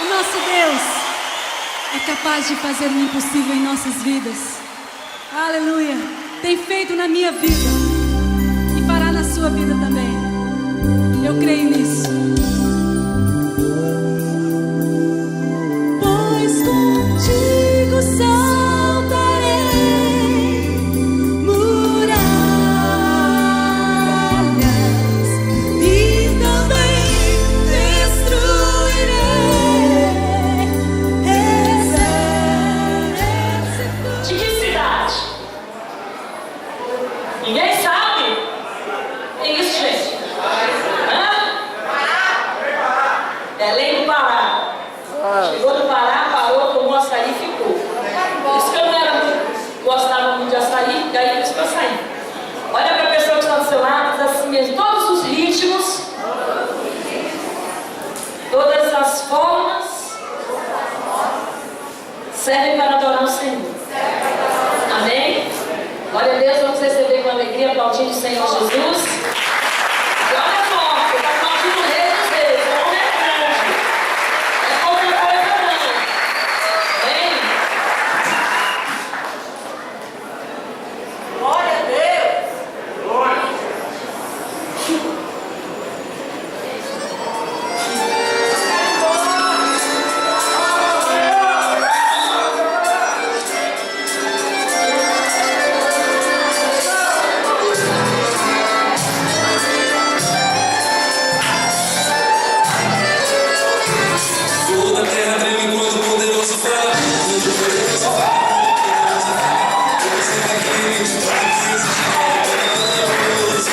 O nosso Deus é capaz de fazer o impossível em nossas vidas. Aleluia. Tem feito na minha vida e fará na sua vida também. Eu creio nisso. Pois contigo saltarei muralhas e também destruirei exércitos. De que cidade? Ninguém sabe? É isso, gente. Hã? Belém do Pará. Chegou do Pará, parou, tomou açaí e ficou. Por isso que eu gostava muito de açaí, daí por isso que eu saí. Olha para a pessoa que está do seu lado, diz assim mesmo: todos os ritmos, todas as formas servem para adorar o Senhor. Amém? Glória a Deus, vamos receber com alegria, aplaudindo o Senhor Jesus. E olha só, eu estou aplaudindo o Rei dos Reis, o homem é grande. É qualquer coisa não. Amém? Glória a Deus. Toda a terra treme quando o poderoso fala. Quando o poderoso fala, você vai querer de poderoso fala. Poderoso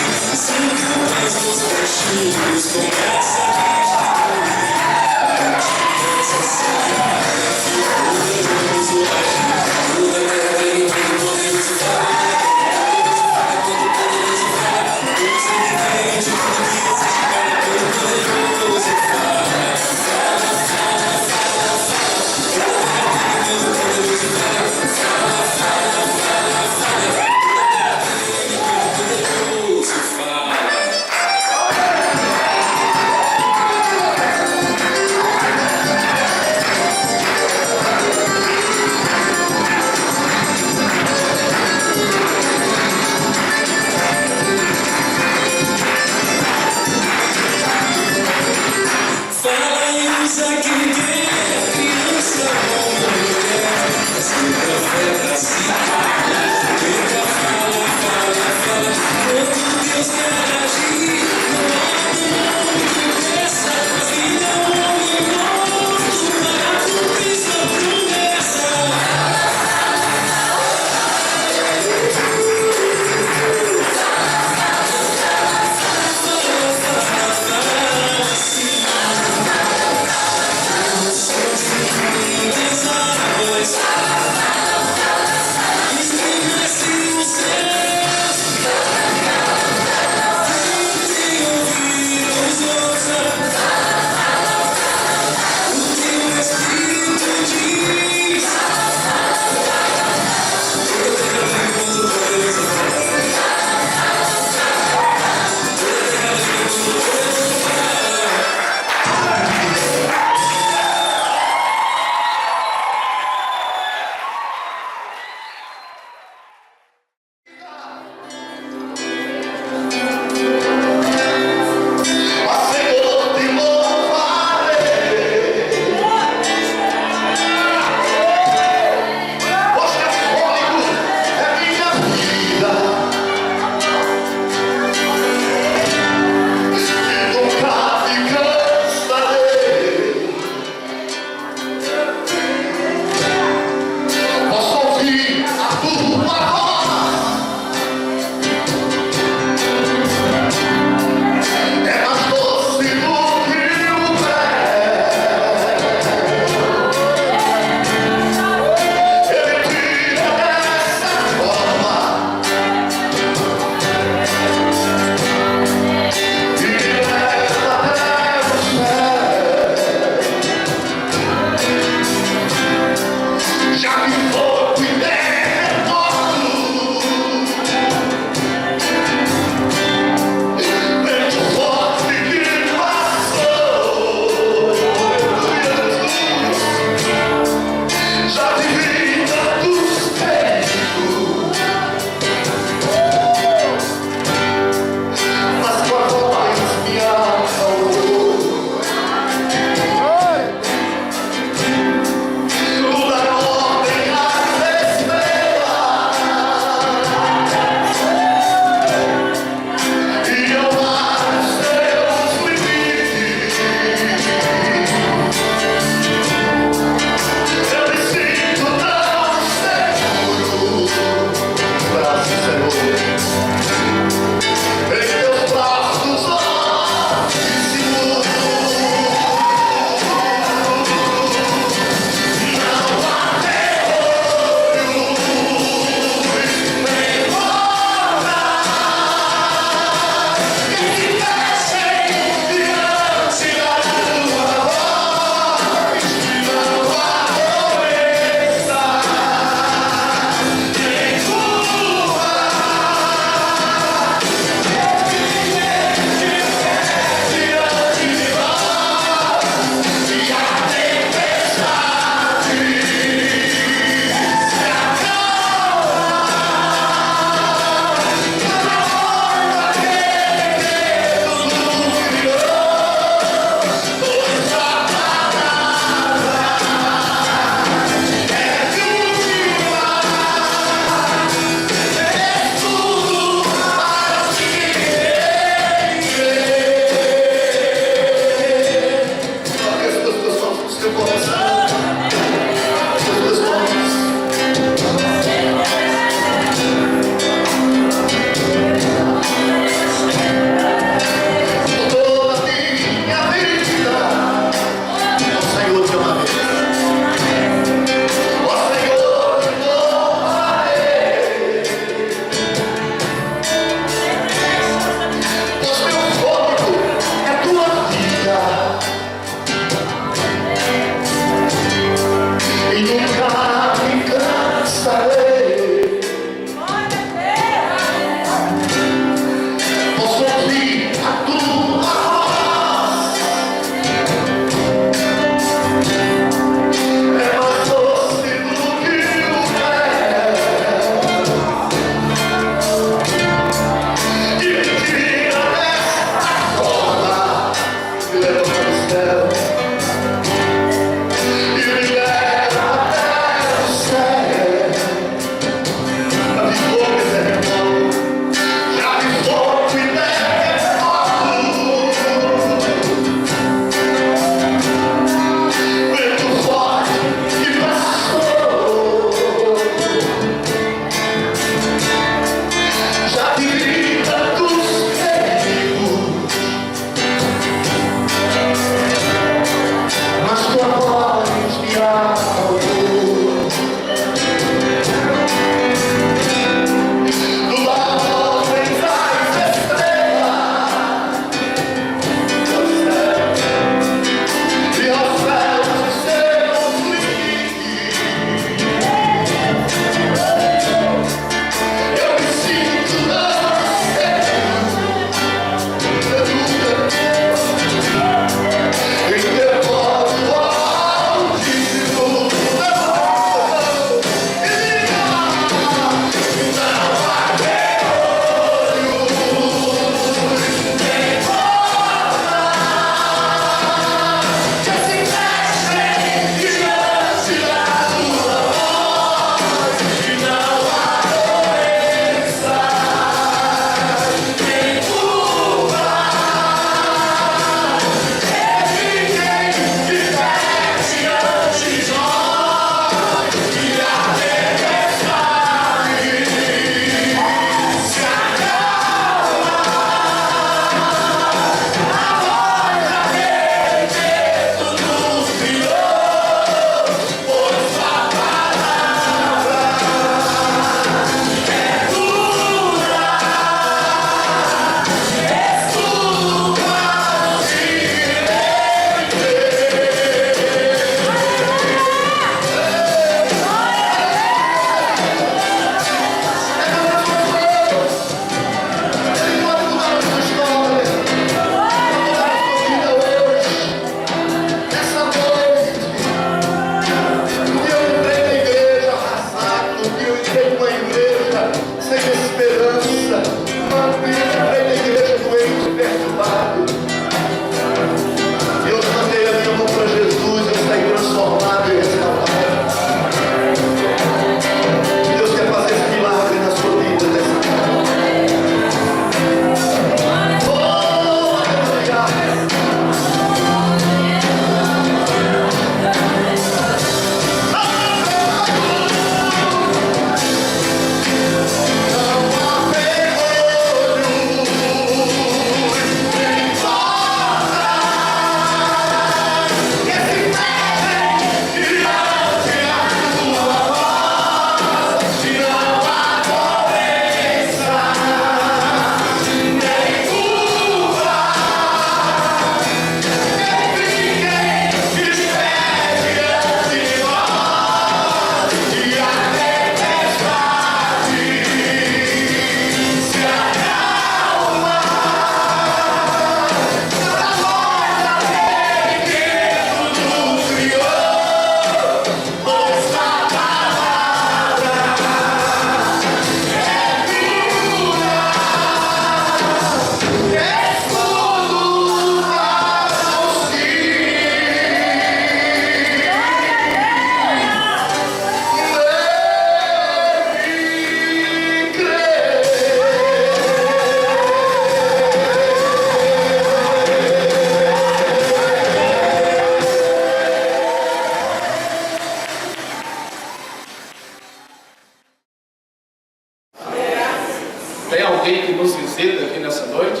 Tem alguém que nos visita aqui nessa noite?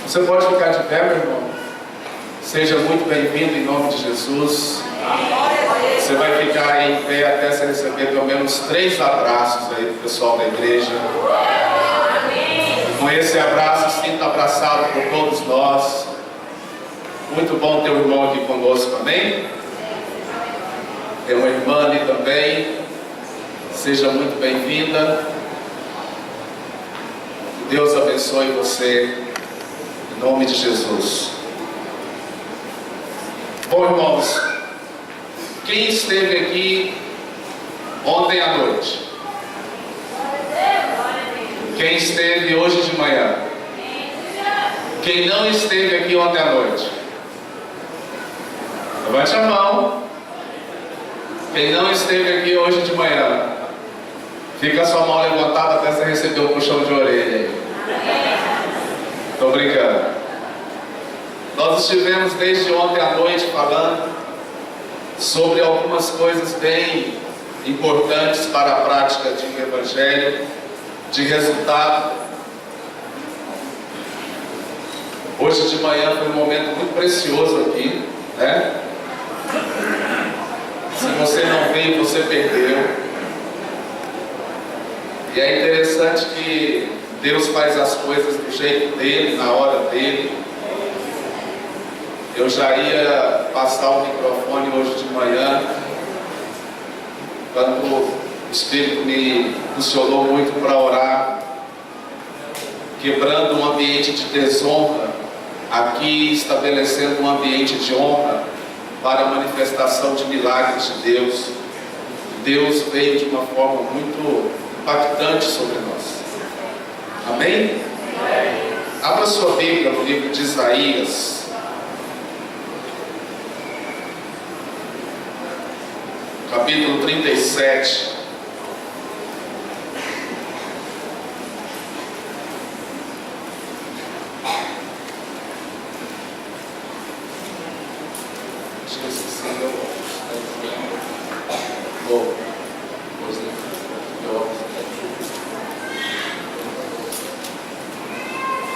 Você pode ficar de pé, meu irmão? Seja muito bem-vindo em nome de Jesus. Você vai ficar aí em pé até você receber pelo menos 3 abraços aí do pessoal da igreja. Com esse abraço, sinta abraçado por todos nós. Muito bom ter o irmão aqui conosco, amém? Tem uma irmã ali também. Seja muito bem-vinda. Deus abençoe você, em nome de Jesus. Bom, irmãos, quem esteve aqui ontem à noite? Quem esteve hoje de manhã? Quem não esteve aqui ontem à noite? Levante a mão. Quem não esteve aqui hoje de manhã? Fica a sua mão levantada até você receber um puxão de orelha aí. Estou brincando. Nós estivemos desde ontem à noite falando sobre algumas coisas bem importantes para a prática de um evangelho, de resultado. Hoje de manhã foi um momento muito precioso aqui, né? Se você não veio, você perdeu. E é interessante que Deus faz as coisas do jeito dele, na hora dele. Eu já ia passar o microfone hoje de manhã, quando o Espírito me funcionou muito para orar, quebrando um ambiente de desonra, aqui estabelecendo um ambiente de honra para a manifestação de milagres de Deus. Deus veio de uma forma muito impactante sobre nós. Amém? Abra sua Bíblia no livro de Isaías, capítulo 37.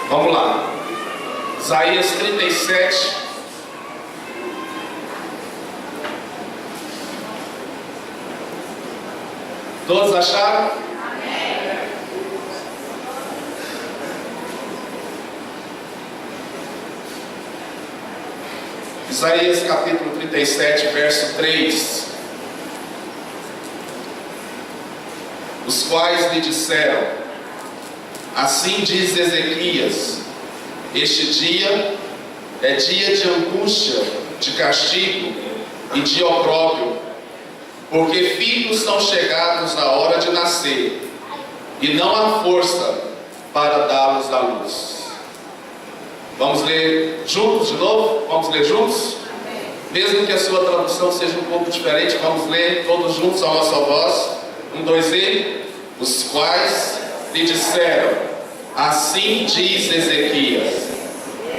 Vamos lá, Isaías 37, todos acharam? Amém. Isaías capítulo 37, verso 3. Os quais lhe disseram: assim diz Ezequias, este dia é dia de angústia, de castigo e de opróbrio, porque filhos são chegados à hora de nascer, e não há força para dá-los à luz. Vamos ler juntos de novo? Vamos ler juntos? Mesmo que a sua tradução seja um pouco diferente, vamos ler todos juntos a nossa voz. 1, 2 e... Os quais lhe disseram: assim diz Ezequias,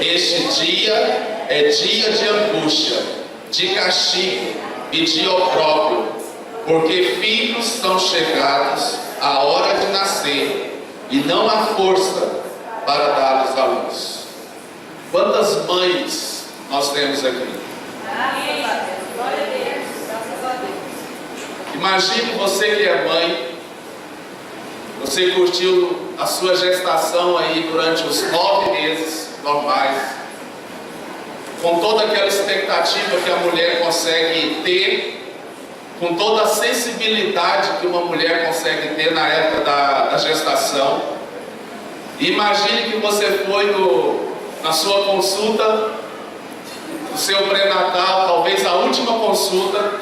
este dia é dia de angústia, de castigo e de opróbrio, porque filhos são chegados à hora de nascer, e não há força para dá-los à luz. Quantas mães nós temos aqui? Imagine você que é mãe. Você curtiu a sua gestação aí durante os 9 meses normais, com toda aquela expectativa que a mulher consegue ter, com toda a sensibilidade que uma mulher consegue ter na época da gestação. Imagine que você foi na sua consulta, no seu pré-natal, talvez a última consulta,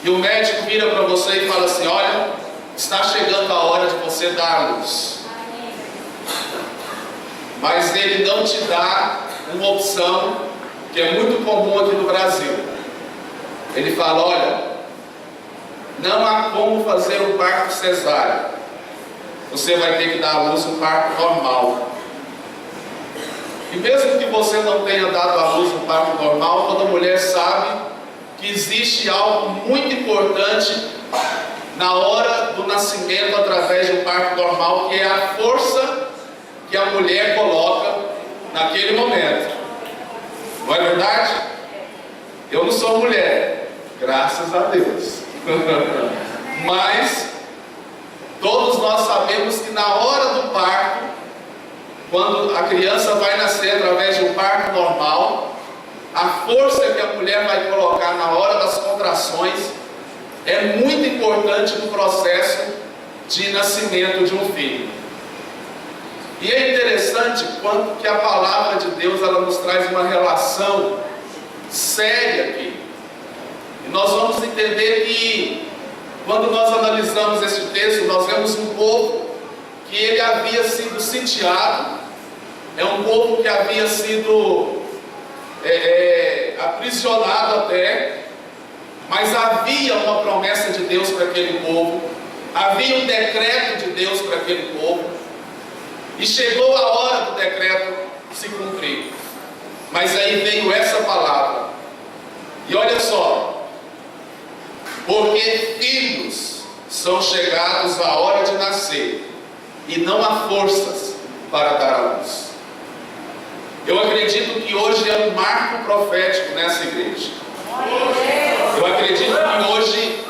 e o médico vira para você e fala assim: olha, está chegando a hora de você dar a luz. Mas ele não te dá uma opção que é muito comum aqui no Brasil. Ele fala: olha, não há como fazer um parto cesáreo. Você vai ter que dar à luz um parto normal. E mesmo que você não tenha dado à luz um parto normal, toda mulher sabe que existe algo muito importante na hora do nascimento através de um parto normal, que é a força que a mulher coloca naquele momento. Não é verdade? Eu não sou mulher, graças a Deus. Mas todos nós sabemos que na hora do parto, quando a criança vai nascer através de um parto normal, a força que a mulher vai colocar na hora das contrações é muito importante no processo de nascimento de um filho. E é interessante quanto que a palavra de Deus ela nos traz uma relação séria aqui. E nós vamos entender que quando nós analisamos esse texto, nós vemos um povo que ele havia sido sitiado, é um povo que havia sido aprisionado até, mas havia uma promessa de Deus para aquele povo, havia um decreto de Deus para aquele povo, e chegou a hora do decreto se cumprir. Mas aí veio essa palavra, e olha só: porque filhos são chegados à hora de nascer, e não há forças para dar à luz. Eu acredito que hoje é um marco profético nessa igreja. Eu acredito que hoje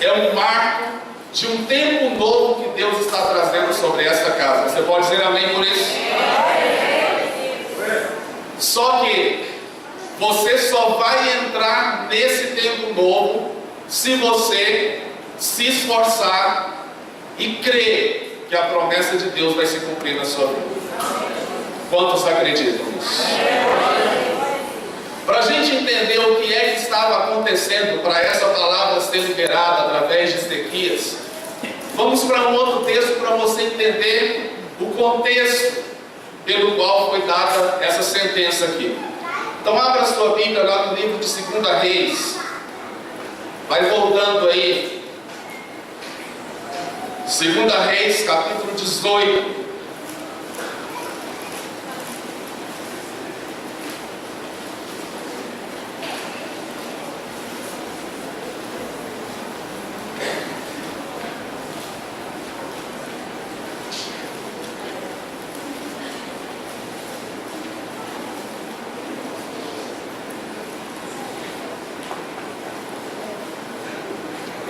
é um marco de um tempo novo que Deus está trazendo sobre esta casa. Você pode dizer amém por isso? Só que você só vai entrar nesse tempo novo se você se esforçar e crer que a promessa de Deus vai se cumprir na sua vida. Quantos acreditam nisso? Para a gente entender o que é que estava acontecendo para essa palavra ser liberada através de Ezequias, vamos para um outro texto para você entender o contexto pelo qual foi dada essa sentença aqui. Então abra sua Bíblia lá no livro de 2 Reis. Vai voltando aí. 2 Reis, capítulo 18.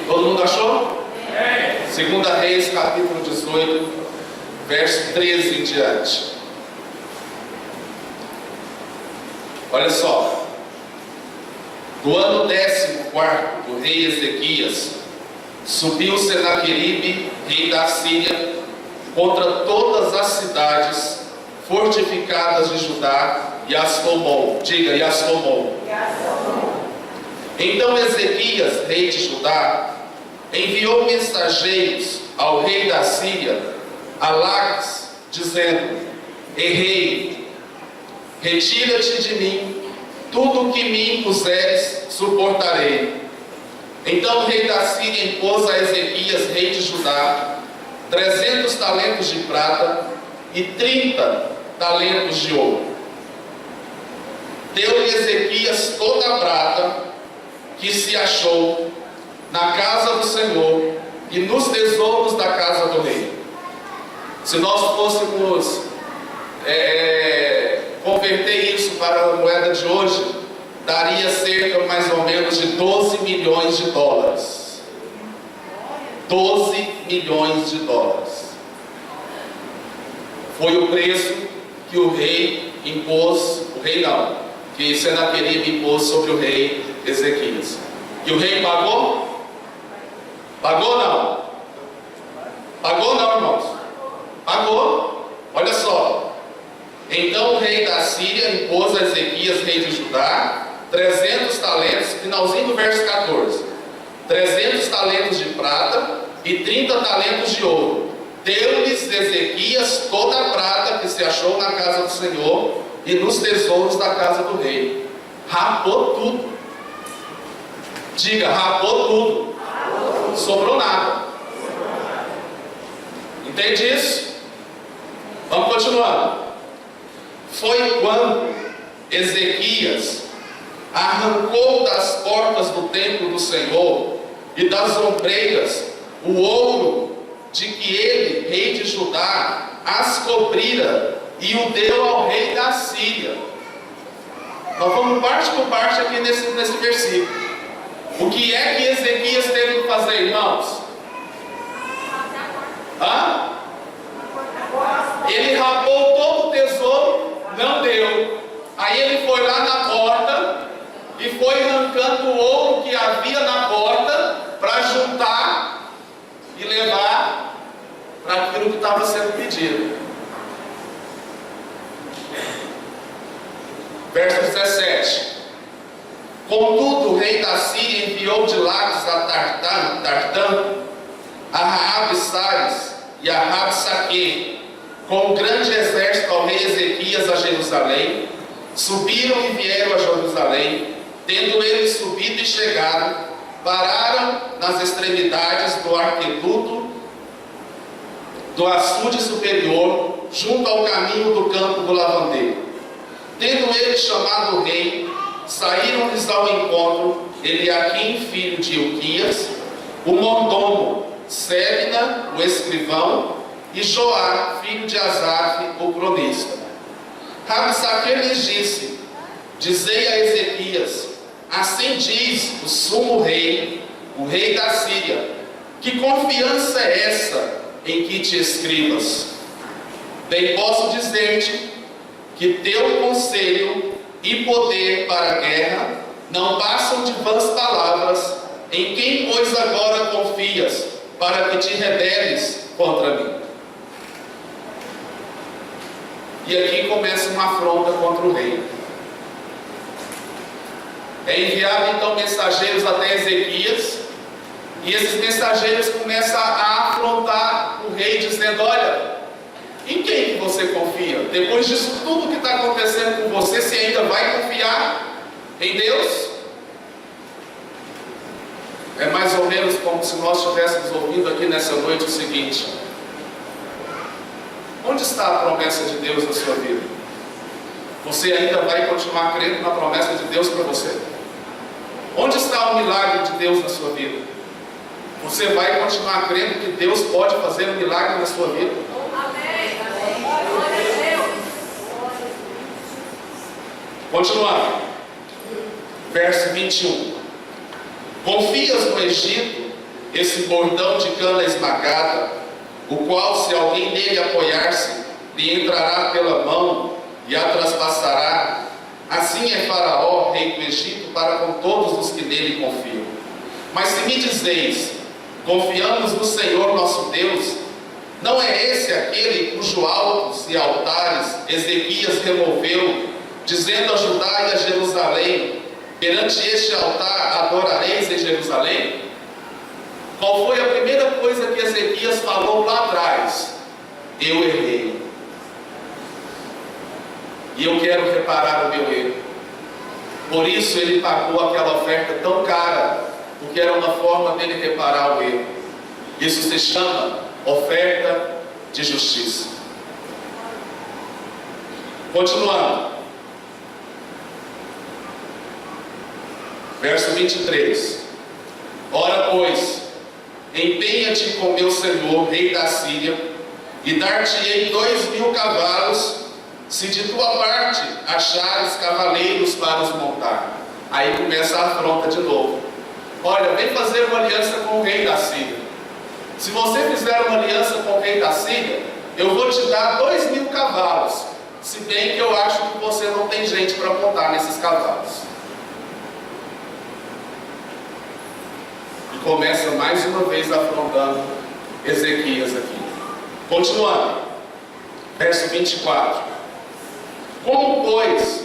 Todo mundo achou? 2 Reis, capítulo 18, verso 13 em diante. Olha só. Do ano 14º do rei Ezequias, subiu Senaqueribe, rei da Síria, contra todas as cidades fortificadas de Judá, e as tomou. Diga, e as tomou. Então Ezequias, rei de Judá, enviou mensageiros ao rei da Síria, a Laques, dizendo: errei, retira-te de mim, tudo o que me impuseres suportarei. Então o rei da Síria impôs a Ezequias, rei de Judá, 300 talentos de prata e 30 talentos de ouro. Deu-lhe Ezequias toda a prata que se achou na casa do Senhor e nos tesouros da casa do rei. Se nós fôssemos converter isso para a moeda de hoje, daria cerca mais ou menos de 12 milhões de dólares. 12 milhões de dólares. Foi o preço que o rei impôs, o rei não, que Senaqueribe impôs sobre o rei Ezequias. E o rei pagou? Pagou não? Pagou não, irmãos? Pagou. Olha só. Então o rei da Síria impôs a Ezequias, rei de Judá, 300 talentos, finalzinho do verso 14. 300 talentos de prata e 30 talentos de ouro. Deu-lhes Ezequias toda a prata que se achou na casa do Senhor e nos tesouros da casa do rei. Rapou tudo. Diga, rapou tudo. Sobrou nada. Entende isso? Vamos continuando. Foi quando Ezequias arrancou das portas do templo do Senhor e das ombreiras o ouro de que ele, rei de Judá, as cobrira e o deu ao rei da Síria. Nós vamos parte por parte aqui nesse versículo. O que é que Ezequias teve que fazer, irmãos? Ele rapou todo o tesouro, não deu. Aí ele foi lá na porta e foi arrancando o ouro que havia na porta para e levar para aquilo que estava sendo pedido. Verso 17. Contudo, o rei da Síria enviou de Laques a Tartã, a Raab-Sares e a Rabsaque, com um grande exército ao rei Ezequias a Jerusalém. Subiram e vieram a Jerusalém. Tendo eles subido e chegado, pararam nas extremidades do arqueduto do açude superior, junto ao caminho do campo do lavandeiro. Tendo eles chamado o rei, saíram-lhes ao encontro Eliaquim, filho de Ilquias, o mordomo, Sebna, o escrivão, e Joá, filho de Asaf, o cronista. Rabsaque lhes disse: dizei a Ezequias: assim diz o sumo rei, o rei da Síria, que confiança é essa em que te escribas? Bem posso dizer-te que teu conselho e poder para a guerra não passam de vãs palavras, em quem pois agora confias, para que te rebeles contra mim? E aqui começa uma afronta contra o rei. É enviado então mensageiros até Ezequias, e esses mensageiros começam a afrontar o rei, dizendo: olha, em quem que você confia? Depois disso tudo que está acontecendo com você, você ainda vai confiar em Deus? É mais ou menos como se nós estivéssemos ouvindo aqui nessa noite o seguinte: onde está a promessa de Deus na sua vida? Você ainda vai continuar crendo na promessa de Deus para você? Onde está o milagre de Deus na sua vida? Você vai continuar crendo que Deus pode fazer um milagre na sua vida? Amém. Glória a Deus. Continuando. Verso 21. Confias no Egito, esse bordão de cana esmagada, o qual, se alguém nele apoiar-se, lhe entrará pela mão e a traspassará. Assim é Faraó, rei do Egito, para com todos os que nele confiam. Mas se me dizeis: confiamos no Senhor nosso Deus, não é esse aquele cujo altos e altares Ezequias removeu, dizendo a Judá e a Jerusalém: perante este altar adorareis em Jerusalém? Qual foi a primeira coisa que Ezequias falou lá atrás? Eu errei. E eu quero reparar o meu erro. Por isso ele pagou aquela oferta tão cara, porque era uma forma dele reparar o erro. Isso se chama oferta de justiça. Continuando. Verso 23. Ora, pois, empenha-te com meu senhor, rei da Síria, e dar-te-ei 2.000 cavalos, se de tua parte achares cavaleiros para os montar. Aí começa a afronta de novo. Olha, vem fazer uma aliança com o rei da Síria. Se você fizer uma aliança com o rei da Síria, eu vou te dar 2.000 cavalos. Se bem que eu acho que você não tem gente para montar nesses cavalos. E começa mais uma vez afrontando Ezequias aqui. Continuando. Verso 24. Como, pois,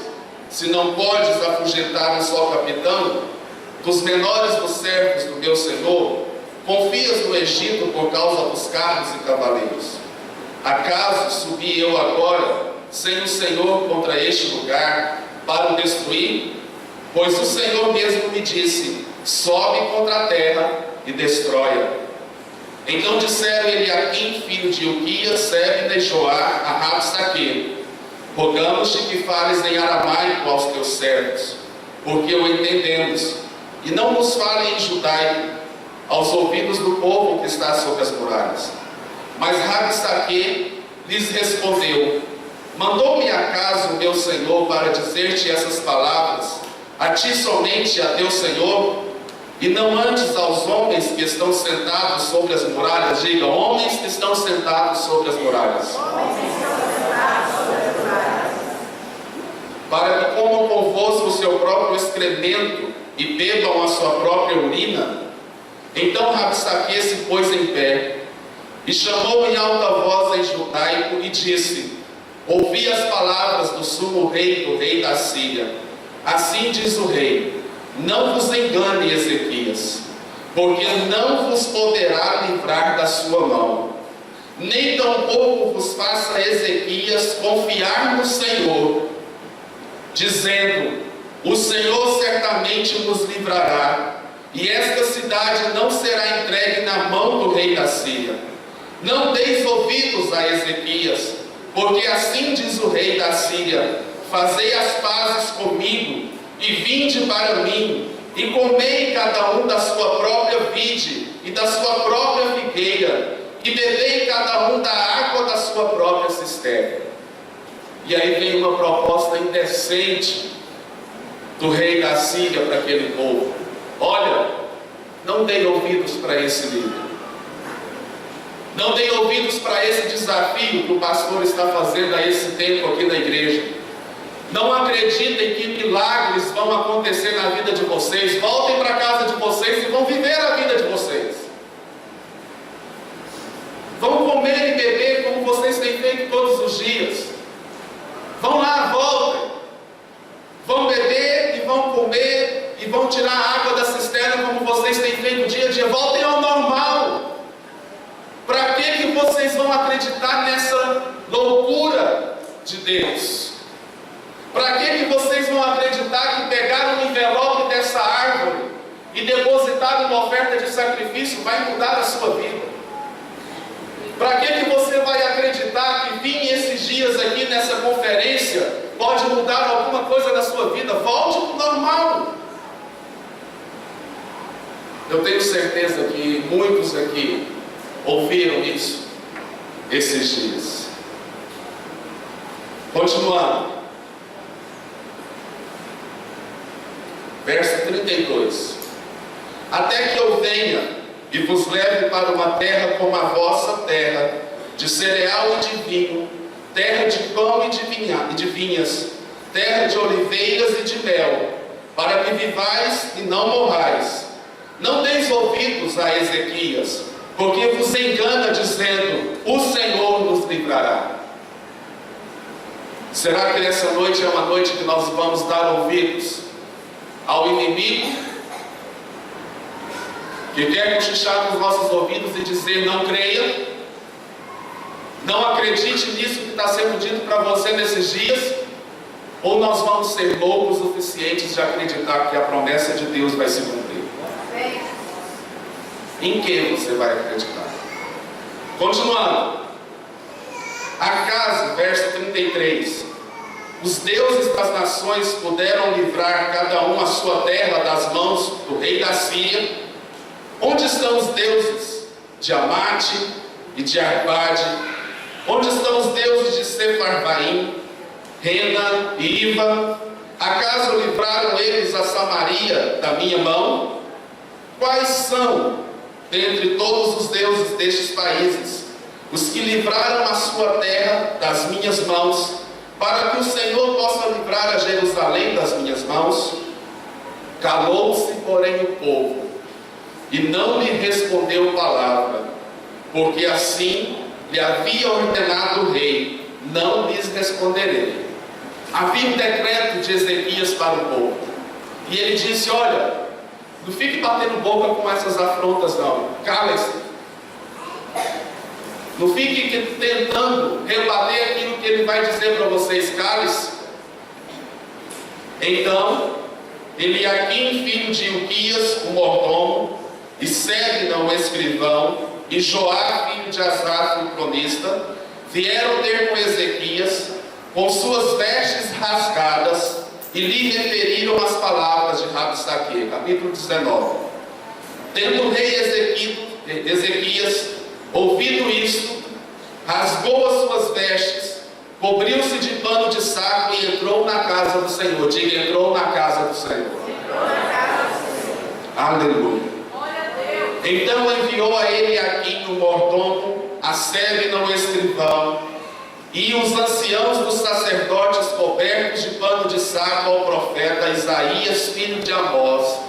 se não podes afugentar um só capitão, dos menores dos servos do meu senhor, confias no Egito por causa dos carros e cavaleiros? Acaso subi eu agora, sem o Senhor, contra este lugar, para o destruir? Pois o Senhor mesmo me disse: sobe contra a terra e destrói-a. Então disseram Eliaquim, filho de Ilquias, Sebna e Joá, a Rabsaque: rogamos-te que fales em aramaico aos teus servos, porque o entendemos, e não nos fale em judaico, aos ouvidos do povo que está sobre as muralhas. Mas Rabsaque lhes respondeu: mandou-me acaso o meu Senhor para dizer-te essas palavras, a ti somente, a teu Senhor, e não antes aos homens que estão sentados sobre as muralhas? Diga: homens que estão sentados sobre as muralhas. Para que comam convosco o seu próprio excremento e bebam a sua própria urina? Então Rabsaque se pôs em pé e chamou em alta voz em judaico e disse: ouvi as palavras do sumo rei, do rei da Síria. Assim diz o rei: não vos engane, Ezequias, porque não vos poderá livrar da sua mão, nem tampouco vos faça Ezequias confiar no Senhor, dizendo: o Senhor certamente nos livrará, e esta cidade não será entregue na mão do rei da Síria. Não deis ouvidos a Ezequias, porque assim diz o rei da Síria: fazei as pazes comigo, e vinde para mim, e comei cada um da sua própria vide e da sua própria figueira, e bebei cada um da água da sua própria cisterna. E aí vem uma proposta indecente do rei da Síria para aquele povo: olha, não dei ouvidos para esse líder, não dei ouvidos para esse desafio que o pastor está fazendo a esse tempo aqui na igreja. Não acreditem que milagres vão acontecer na vida de vocês. Voltem para a casa de vocês e vão viver a vida de vocês. Vão comer e beber como vocês têm feito todos os dias. Vão lá, voltem. Vão beber e vão comer e vão tirar a água da cisterna como vocês têm feito dia a dia. Voltem ao normal. Para que vocês vão acreditar nessa loucura de Deus? Para que vocês vão acreditar que pegar um envelope dessa árvore e depositar uma oferta de sacrifício vai mudar a sua vida? Para que você vai acreditar que vir esses dias aqui nessa conferência pode mudar alguma coisa na sua vida? Volte para o normal. Eu tenho certeza que muitos aqui ouviram isso esses dias. Continuando. Verso 32. Até que eu venha e vos leve para uma terra como a vossa terra, de cereal e de vinho, terra de pão e de vinhas, terra de oliveiras e de mel, para que vivais e não morrais. Não deis ouvidos a Ezequias, porque vos engana dizendo: o Senhor nos livrará. Será que nessa noite é uma noite que nós vamos dar ouvidos ao inimigo, que quer cochichar nos nossos ouvidos e dizer: não creia, não acredite nisso que está sendo dito para você nesses dias? Ou nós vamos ser loucos o suficientes de acreditar que a promessa de Deus vai se cumprir? Em que você vai acreditar? Continuando. Acaso, verso 33, os deuses das nações puderam livrar cada um a sua terra das mãos do rei da Síria? Onde estão os deuses de Amate e de Arpade? Onde estão os deuses de Sefarvaim, Rena e Iva? Acaso livraram eles a Samaria da minha mão? Quais são, dentre todos os deuses destes países, os que livraram a sua terra das minhas mãos, para que o Senhor possa livrar a Jerusalém das minhas mãos? Calou-se, porém, o povo, e não lhe respondeu palavra, porque assim lhe havia ordenado o rei: não lhes responderei. Havia um decreto de Ezequias para o povo, e ele disse: olha, não fique batendo boca com essas afrontas não, calem-se. Não fique tentando rebater aquilo que ele vai dizer para vocês, calem-se. Então, Eliaquim, filho de Ilquias, o mordomo, e Sebna, o escrivão, e Joá, filho de Asaf, o cronista, vieram ter com Ezequias, com suas vestes rasgadas, e lhe referiram as palavras de Rabsaque. Capítulo 19. Tendo o rei Ezequias ouvido isto, rasgou as suas vestes, cobriu-se de pano de saco e entrou na casa do Senhor. Diga: entrou na casa do Senhor. Aleluia. Então enviou a Eliaquim, o mordomo, a Sebna, o escrivão, e os anciãos dos sacerdotes cobertos de pano de saco ao profeta Isaías, filho de Amós.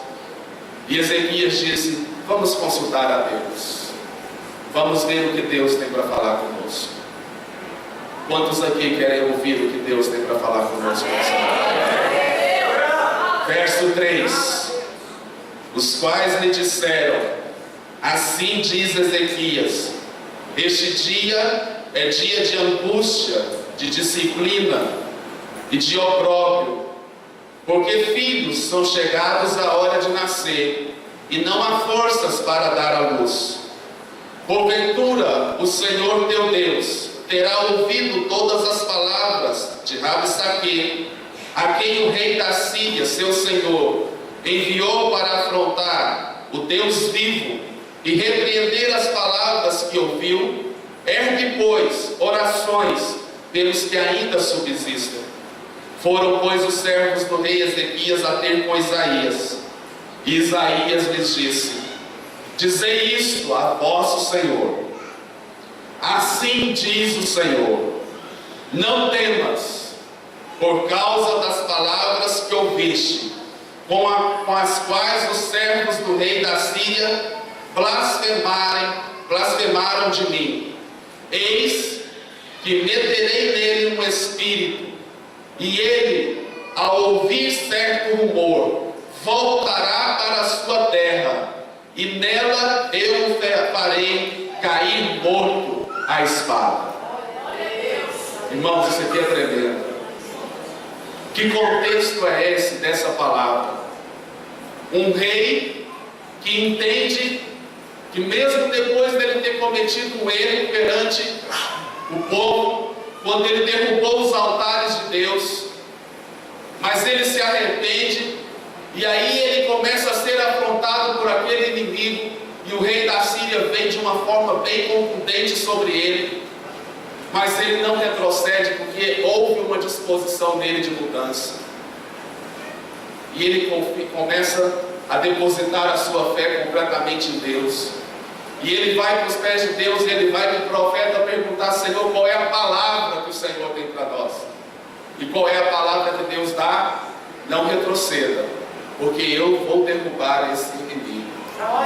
E Ezequias disse: Vamos consultar a Deus. Vamos ver o que Deus tem para falar conosco. Quantos aqui querem ouvir o que Deus tem para falar conosco? Verso 3: os quais lhe disseram: assim diz Ezequias, este dia é dia de angústia, de disciplina e de opróbrio, porque filhos são chegados à hora de nascer, e não há forças para dar à luz. Porventura o Senhor teu Deus terá ouvido todas as palavras de Rabsaque, a quem o rei da Síria, seu senhor, enviou para afrontar o Deus vivo e repreender as palavras que ouviu. Ergue, pois, orações pelos que ainda subsistem. Foram, pois, os servos do rei Ezequias a ter com Isaías. E Isaías lhes disse: dizei isto a vosso Senhor. Assim diz o Senhor: não temas, por causa das palavras que ouviste, com as quais os servos do rei da Síria blasfemaram de mim. Eis que meterei nele um espírito, e ele, ao ouvir certo rumor, voltará para a sua terra, e nela eu o farei cair morto à espada. Irmãos, isso aqui é tremendo. Que contexto é esse dessa palavra? Um rei que entende que mesmo depois dele ter cometido um erro perante o povo, quando ele derrubou os altares de Deus, mas ele se arrepende, e aí ele começa a ser afrontado por aquele inimigo, e o rei da Síria vem de uma forma bem contundente sobre ele, mas ele não retrocede, porque houve uma disposição nele de mudança, e ele começa a depositar a sua fé completamente em Deus, e ele vai para os pés de Deus, e ele vai para o profeta perguntar: Senhor, qual é a palavra que o Senhor tem para nós? E qual é a palavra que Deus dá? Não retroceda, porque eu vou derrubar esse inimigo.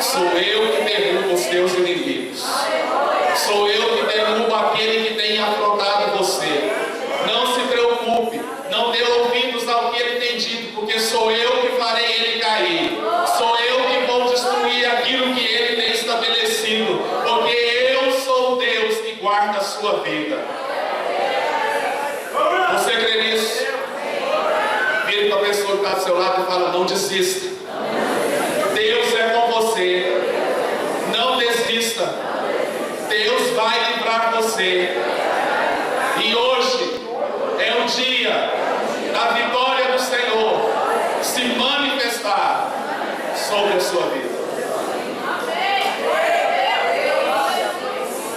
Sou eu que derrubo os teus inimigos. Sou eu que derrubo aquele que tem afrontado você. Não se preocupe, não dê ouvidos ao que ele tem dito, porque sou eu que farei ele cair. Sou eu que vou destruir aquilo que ele tem estabelecido, porque eu sou o Deus que guarda a sua vida. Você crê nisso? Vire para a pessoa que está do seu lado e fala: não desista. Deus é com você. Não desista. Deus vai livrar você. E hoje é o dia da vitória do Senhor se manifestar sobre a sua vida.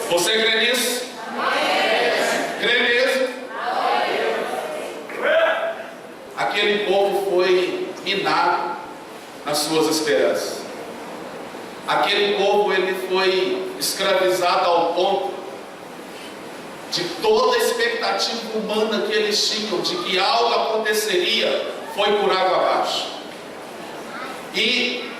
Você crê nisso? Crê mesmo? Aquele povo foi minado nas suas esperanças. Aquele povo, ele foi escravizado ao ponto de toda a expectativa humana que eles tinham de que algo aconteceria, foi por água abaixo. E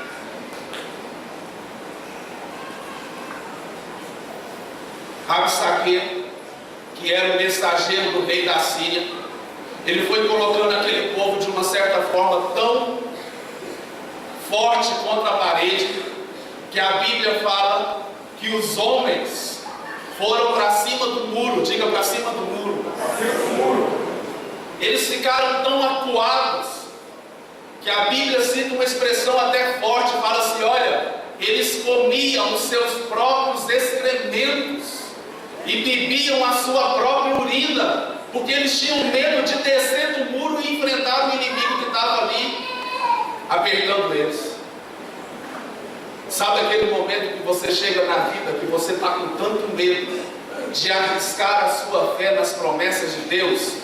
Rabsaque, que era o mensageiro do rei da Síria, ele foi colocando aquele povo de uma certa forma tão forte contra a parede, que a Bíblia fala que os homens foram para cima do muro. Diga: para cima do muro. Eles ficaram tão acuados que a Bíblia cita uma expressão até forte, fala assim: olha, eles comiam os seus próprios excrementos e bebiam a sua própria urina, porque eles tinham medo de descer do muro e enfrentar o inimigo que estava ali apertando eles. Sabe aquele momento que você chega na vida, que você está com tanto medo de arriscar a sua fé nas promessas de Deus,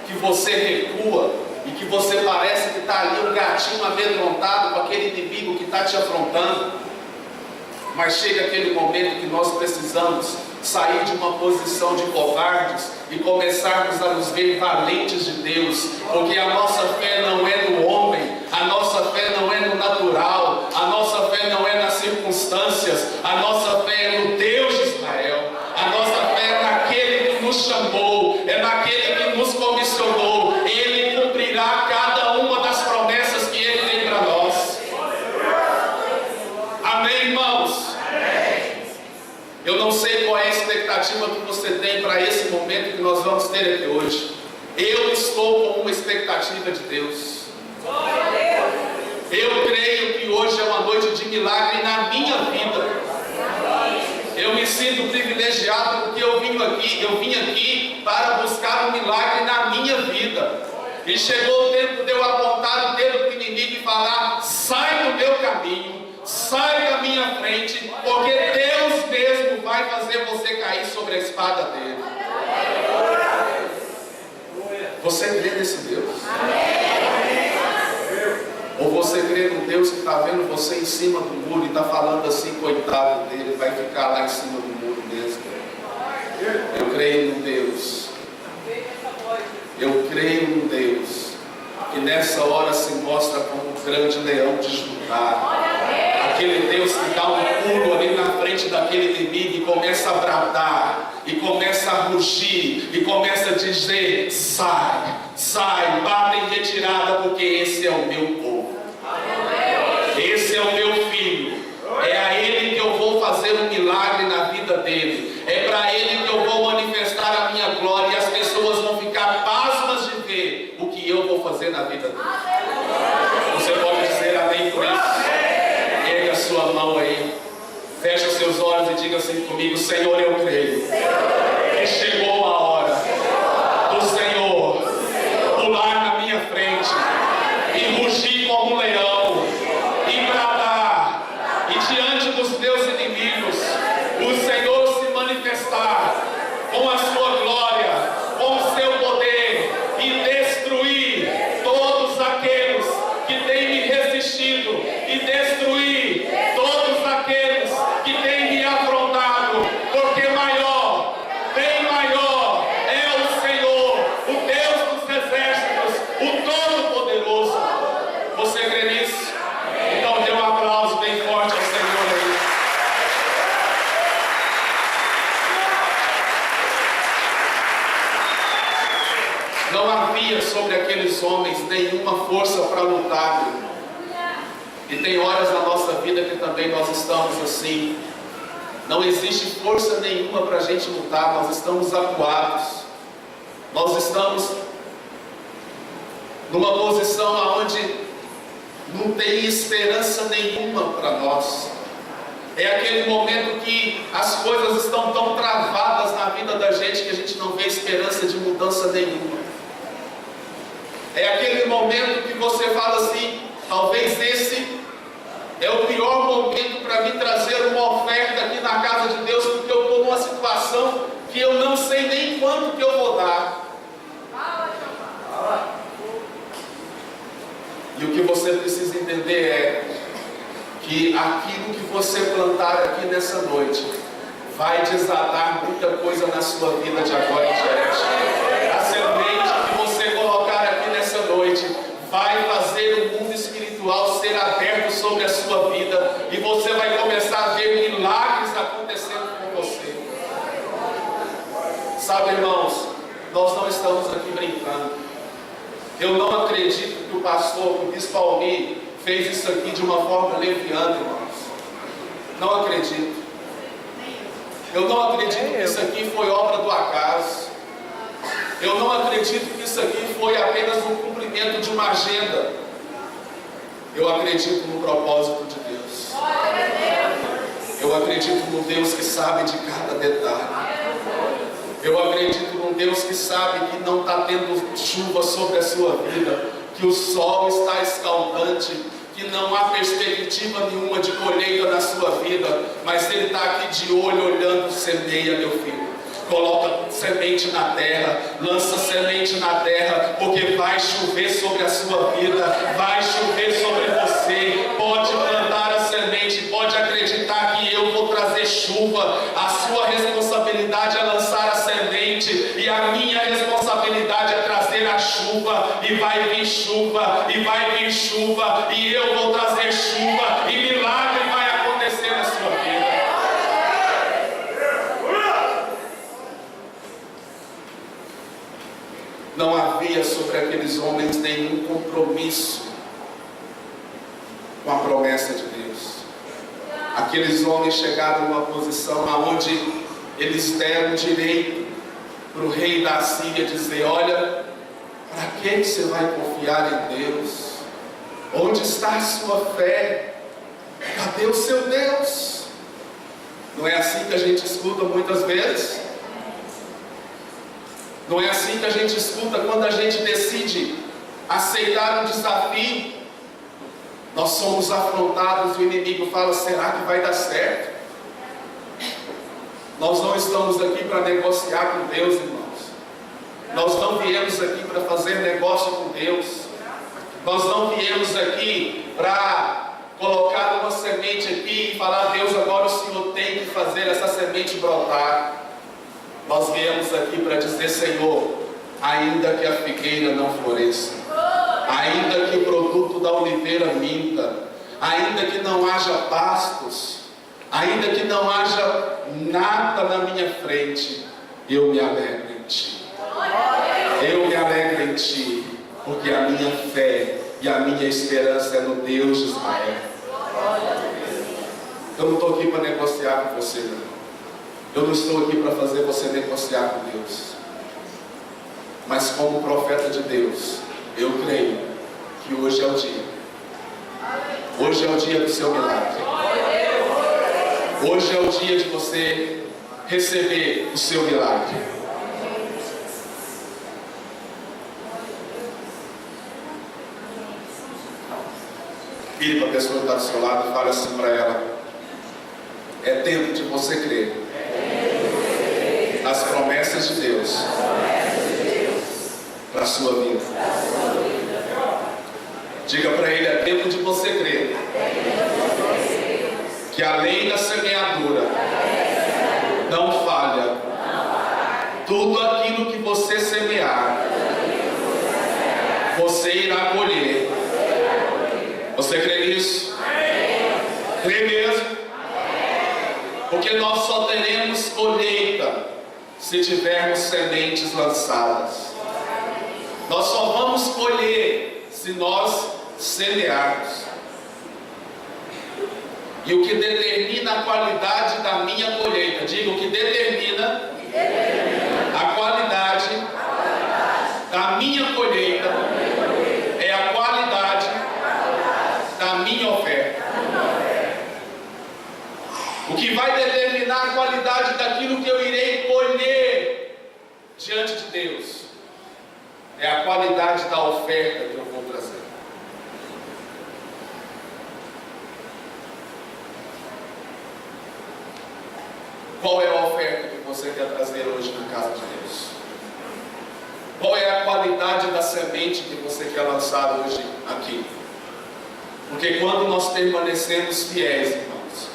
que você recua e que você parece que está ali um gatinho amedrontado com aquele inimigo que está te afrontando? Mas chega aquele momento que nós precisamos sair de uma posição de covardes e começarmos a nos ver valentes de Deus, porque a nossa fé não é no homem, a nossa fé não é no natural, a nossa fé não é na circunstância, qual é a expectativa que você tem para esse momento que nós vamos ter aqui hoje. Eu estou com uma expectativa de Deus. Eu creio que hoje é uma noite de milagre na minha vida. Eu me sinto privilegiado porque eu vim aqui para buscar um milagre na minha vida. E chegou o tempo de eu apontar o dedo para o inimigo e falar: sai do meu caminho, sai da minha frente, porque Deus mesmo vai fazer você cair sobre a espada dele. Você crê nesse Deus? Ou você crê num Deus que está vendo você em cima do muro e está falando assim: coitado dele, vai ficar lá em cima do muro mesmo? Eu creio num Deus. Eu creio num Deus que nessa hora se mostra como um grande leão de Judá. Aquele Deus que dá um pulo ali na frente daquele inimigo e começa a bradar, e começa a rugir, e começa a dizer: sai, sai, bata em retirada, porque esse é o meu povo. Esse é o meu filho. É a ele que eu vou fazer um milagre na vida dele. É para ele que eu vou manifestar a minha glória, e as pessoas vão ficar pasmas de ver o que eu vou fazer na vida dele. Você pode dizer amém por isso? Erga a sua mão aí, fecha os seus olhos e diga assim comigo: Senhor, eu creio que chegou a hora do Senhor pular na minha frente e rugir como um leão e bradar, e diante dos meus inimigos o Senhor se manifestar com a sua glória, com o seu poder, e destruir todos aqueles que têm me resistido, e destruir todos aqueles que têm me afrontado, porque maior, bem maior é o Senhor, o Deus dos exércitos, o Todo-Poderoso. Você crê nisso? Então dê um aplauso bem forte ao Senhor aí. Não havia sobre aqueles homens nenhuma força para lutar. E tem horas na nossa vida que também nós estamos assim. Não existe força nenhuma para a gente lutar. Nós estamos acuados. Nós estamos numa posição onde não tem esperança nenhuma para nós. É aquele momento que as coisas estão tão travadas na vida da gente que a gente não vê esperança de mudança nenhuma. É aquele momento que você fala assim: talvez esse é o pior momento para mim trazer uma oferta aqui na casa de Deus, porque eu estou numa situação que eu não sei nem quanto que eu vou dar. E o que você precisa entender é que aquilo que você plantar aqui nessa noite vai desatar muita coisa na sua vida de agora em diante. A semente que você colocar aqui nessa noite vai fazer o mundo espiritual ser aberto sobre a sua vida, e você vai começar a ver milagres acontecendo com você. Sabe, irmãos, nós não estamos aqui brincando. Eu não acredito que o pastor, o bispo Almir, fez isso aqui de uma forma leviana, irmãos. Não acredito. Eu não acredito que isso aqui foi obra do acaso. Eu não acredito que isso aqui foi apenas um cumprimento de uma agenda. Eu acredito no propósito de Deus. Eu acredito no Deus que sabe de cada detalhe. Eu acredito num Deus que sabe que não está tendo chuva sobre a sua vida, que o sol está escaldante, que não há perspectiva nenhuma de colheita na sua vida, mas Ele está aqui de olho olhando. Semeia, meu filho. Coloca semente na terra, lança semente na terra, porque vai chover sobre a sua vida, vai chover sobre você. Pode plantar a semente, pode acreditar que eu vou trazer chuva. A sua responsabilidade é lançar a semente, e a minha responsabilidade é trazer a chuva. E vai vir chuva, e vai vir chuva, e eu vou trazer chuva, e milagre vai acontecer na sua vida. Não havia sobre aqueles homens nenhum compromisso com a promessa de Deus. Aqueles homens chegaram numa posição onde eles deram direito para o rei da Síria dizer: olha, para que você vai confiar em Deus? Onde está a sua fé? Cadê o seu Deus? Não é assim que a gente escuta muitas vezes? Não é assim que a gente escuta quando a gente decide aceitar um desafio? Nós somos afrontados e o inimigo fala: será que vai dar certo? Nós não estamos aqui para negociar com Deus, irmãos. Nós não viemos aqui para fazer negócio com Deus. Nós não viemos aqui para colocar uma semente aqui e falar: Deus, agora o Senhor tem que fazer essa semente brotar. Nós viemos aqui para dizer: Senhor, ainda que a figueira não floresça, ainda que o produto da oliveira minta, ainda que não haja pastos, ainda que não haja nada na minha frente, eu me alegro em Ti. Eu me alegro em Ti, porque a minha fé e a minha esperança é no Deus de Israel. Eu não estou aqui para negociar com você, não. Eu não estou aqui para fazer você negociar com Deus. Mas como profeta de Deus, eu creio que hoje é o dia. Hoje é o dia do seu milagre. Hoje é o dia de você receber o seu milagre. Vire para a pessoa que está do seu lado e fale assim para ela: é tempo de você crer nas promessas de Deus para a sua vida. Diga para ele: é tempo de você crer que além da semeadura não falha tudo aquilo que você semear, você irá colher. Você crê nisso? Crê mesmo? Porque nós só teremos colheita se tivermos sementes lançadas. Nós só vamos colher se nós semearmos. E o que determina a qualidade da minha colheita, diga, o que determina a qualidade da minha colheita é a qualidade da minha oferta. O que vai determinar a qualidade daquilo que eu irei colher diante de Deus é a qualidade da oferta que eu vou trazer. Qual é a oferta que você quer trazer hoje na casa de Deus? Qual é a qualidade da semente que você quer lançar hoje aqui? Porque quando nós permanecemos fiéis, irmãos,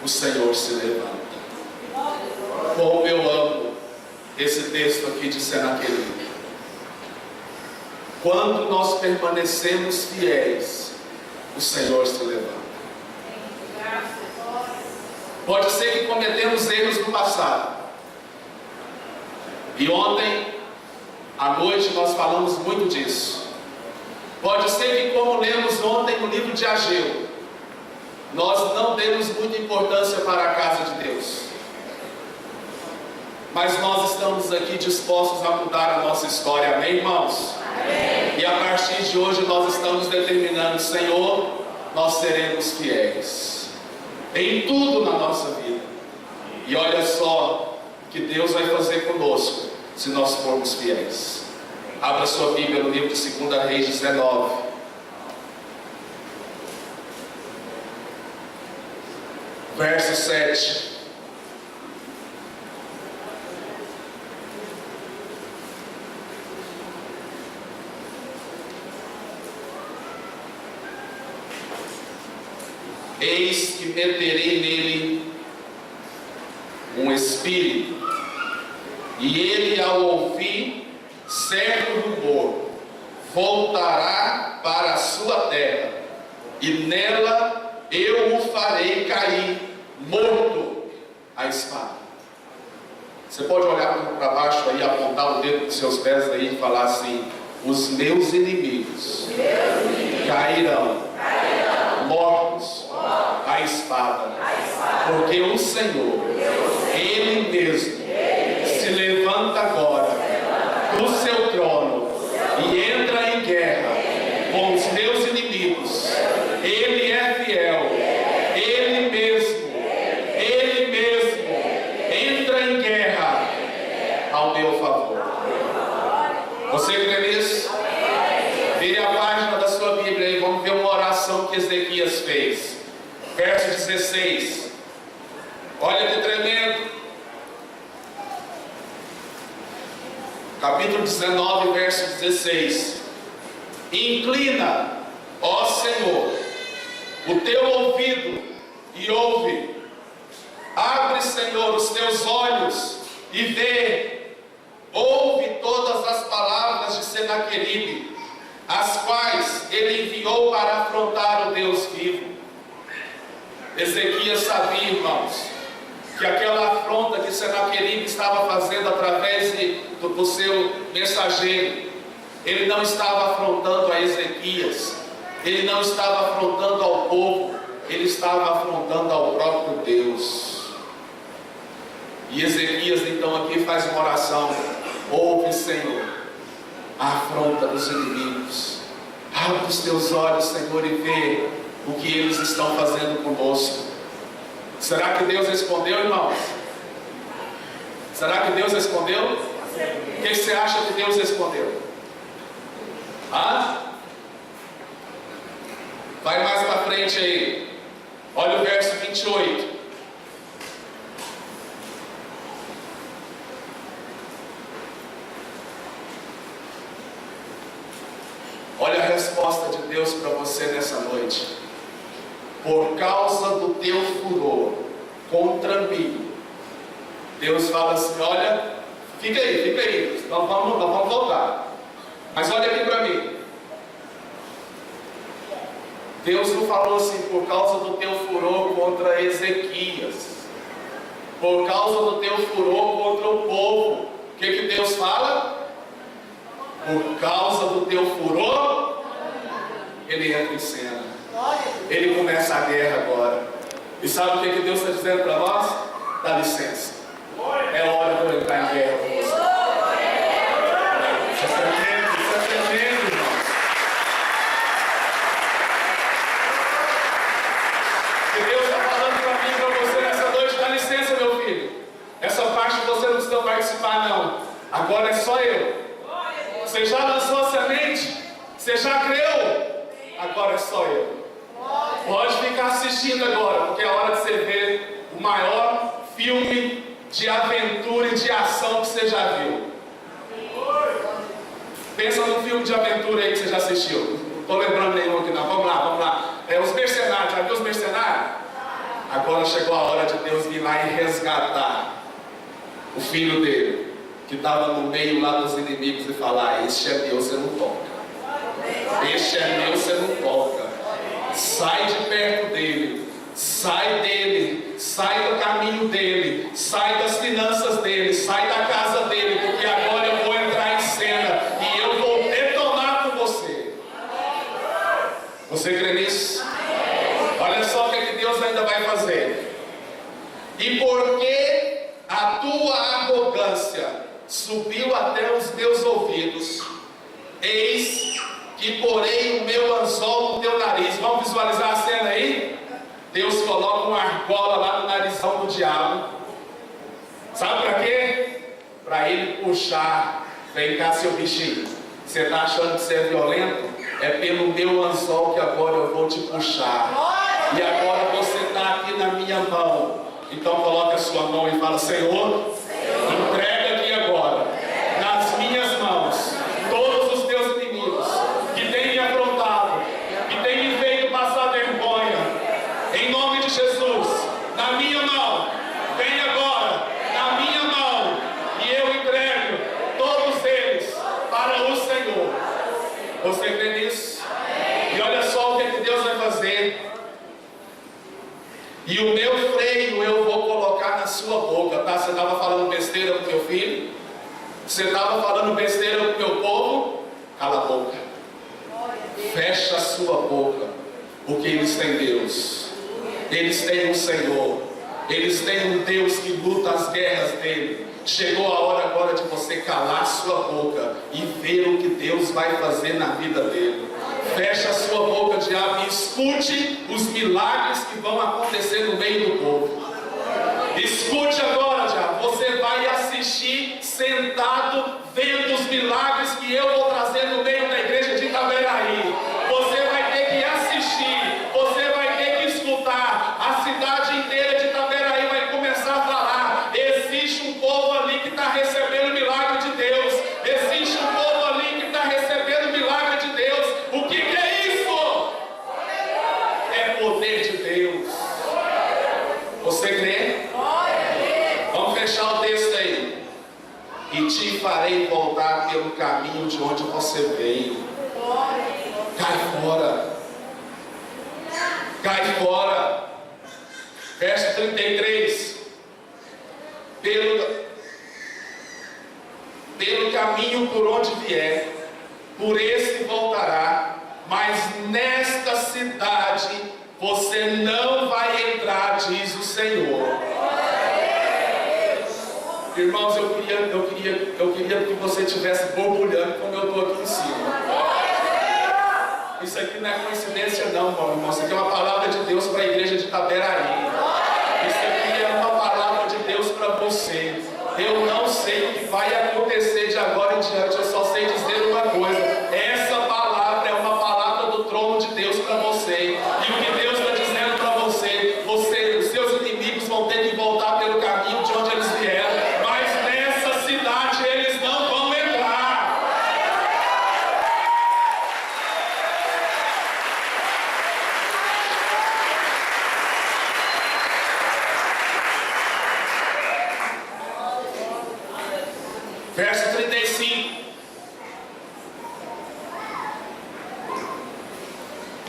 o Senhor se levanta. Como eu amo esse texto aqui de Senaqueribe. Quando nós permanecemos fiéis, o Senhor se levanta. Pode ser que cometemos erros no passado. E ontem, à noite, nós falamos muito disso. Pode ser que, como lemos ontem no livro de Ageu, nós não demos muita importância para a casa de Deus. Mas nós estamos aqui dispostos a mudar a nossa história, amém, irmãos? Amém. E a partir de hoje nós estamos determinando: Senhor, nós seremos fiéis em tudo na nossa vida. E olha só o que Deus vai fazer conosco se nós formos fiéis. Abra sua Bíblia no livro de 2 Reis 19. Verso 7. Eis que meterei nele um espírito, e ele, ao ouvir certo rumor, voltará para a sua terra, e nela eu o farei cair morto à espada. Você pode olhar para baixo aí, apontar o dedo dos seus pés aí e falar assim: os meus inimigos cairão mortos à espada, porque o Senhor, Ele Ele mesmo se levanta agora do seu trono e entra em guerra com os teus inimigos. Ele é fiel, Ele mesmo entra em guerra ao meu favor. Você crê nisso? Vire a página da sua Bíblia e vamos ver uma oração que Ezequias fez. Verso 16. Olha que tremendo. Capítulo 19, verso 16. Inclina, ó Senhor, o teu ouvido e ouve. Abre, Senhor, os teus olhos e vê. Ouve todas as palavras de Senaqueribe, as quais ele enviou para afrontar o Deus vivo. Ezequias sabia, irmãos, que aquela afronta que Senaqueribe estava fazendo através do seu mensageiro, ele não estava afrontando a Ezequias, ele não estava afrontando ao povo, ele estava afrontando ao próprio Deus. E Ezequias então aqui faz uma oração: ouve, Senhor, a afronta dos inimigos. Abre os teus olhos, Senhor, e vê o que eles estão fazendo conosco. Será que Deus respondeu, irmãos? Será que Deus respondeu? O que você acha que Deus respondeu? Vai mais para frente aí. Olha o verso 28. Olha a resposta de Deus para você nessa noite. Por causa do teu furor contra mim, Deus fala assim: olha, fica aí, nós vamos voltar. Mas olha aqui para mim. Deus não falou assim: por causa do teu furor contra Ezequias, por causa do teu furor contra o povo. O que Deus fala? Por causa do teu furor, ele entra em cena. Ele começa a guerra agora. E sabe o que Deus está dizendo para nós? Dá licença, é hora de eu entrar em guerra com você. Isso é tremendo, irmãos. E Deus está falando para mim e para você nessa noite: dá licença, meu filho. Essa parte você não precisa participar, não. Agora é só eu. Você já lançou a semente? Você já creu? Agora é só eu. Pode ficar assistindo agora, porque é hora de você ver o maior filme de aventura e de ação que você já viu. Pensa num filme de aventura aí que você já assistiu. Não estou lembrando nenhum aqui não. Vamos lá. Os Mercenários. Já viu os Mercenários? Agora chegou a hora de Deus vir lá e resgatar o filho dele, que estava no meio lá dos inimigos, e falar: este é meu, você não toca. Este é meu, você não toca. Sai de perto dele. Sai dele. Sai do caminho dele. Sai das finanças dele. Sai da casa dele. Porque agora eu vou entrar em cena e eu vou detonar com você. Você crê nisso? Olha só o que Deus ainda vai fazer. E porque a tua arrogância subiu até os meus ouvidos, eis que porei o meu anzol no teu nariz. Vamos visualizar a cena aí? Deus coloca uma argola lá no narizão do diabo. Sabe para quê? Para ele puxar. Vem cá, seu bichinho. Você está achando que você é violento? É pelo meu anzol que agora eu vou te puxar. E agora você está aqui na minha mão. Então coloque a sua mão e fala: Senhor, entrega aqui agora, nas minhas mãos, todos os teus inimigos que têm me afrontado, que têm me feito passar vergonha. Em nome de Jesus, na minha mão, vem agora, na minha mão, e eu entrego todos eles para o Senhor. Você crê nisso? E olha só o que Deus vai fazer. E o meu freio eu vou colocar na sua boca, tá? Você estava falando besteira com meu filho? Você estava falando besteira com meu povo? Cala a boca. Fecha a sua boca. Porque eles têm Deus. Eles têm um Senhor. Eles têm um Deus que luta as guerras dele. Chegou a hora agora de você calar sua boca e ver o que Deus vai fazer na vida dele. Feche a sua boca, diabo, e escute os milagres que vão acontecer no meio do povo. Escute agora, diabo. Você vai assistir sentado, vendo os milagres que eu vou trazer no meio da igreja de Itaberaí. Você vai ter que assistir, você vai ter que escutar. A cidade inteira de Itaberaí vai começar a falar: existe um povo ali que está recebendo o milagre de Deus. Existe um povo ali que está recebendo o milagre de Deus. O que é isso? É poder de Deus. Você crê? Vamos fechar o texto aí. E te farei voltar pelo caminho de onde você veio. Cai fora. Cai fora. Verso 33. Pelo caminho por onde vier, por esse voltará, mas nesta cidade você não vai entrar, diz o Senhor. Irmãos, eu queria que você estivesse borbulhando como eu estou aqui em cima. Isso aqui não é coincidência não, irmão. Isso aqui é uma palavra de Deus para a igreja de Itaberaí. Isso aqui é uma palavra de Deus para você. Eu não sei o que vai acontecer de agora em diante. Eu só sei dizer uma coisa: essa palavra é uma palavra do trono de Deus para você. E o que Deus está dizendo para você: os seus inimigos vão ter que voltar pelo caminho de onde eles vieram. Mas nessa cidade eles não vão entrar. Verso 35.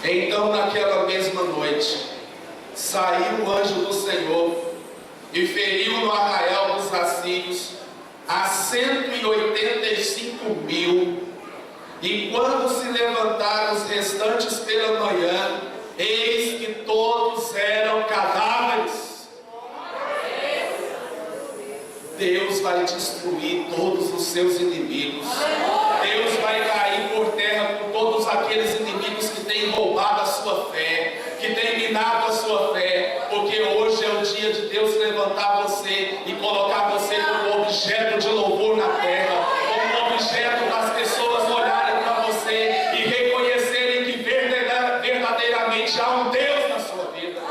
Então naquela mesma noite saiu o anjo do Senhor e feriu no arraial dos assírios a 185.000. E quando se levantaram os restantes pela manhã, eis que todos eram cadáveres. Deus vai destruir todos os seus inimigos. Deus vai cair por terra com todos aqueles inimigos que têm roubado a sua fé, que têm minado a sua fé, porque hoje é o dia de Deus levantar você e colocar você como objeto de louvor na terra, como objeto das pessoas olharem para você e reconhecerem que verdadeiramente há um Deus na sua vida.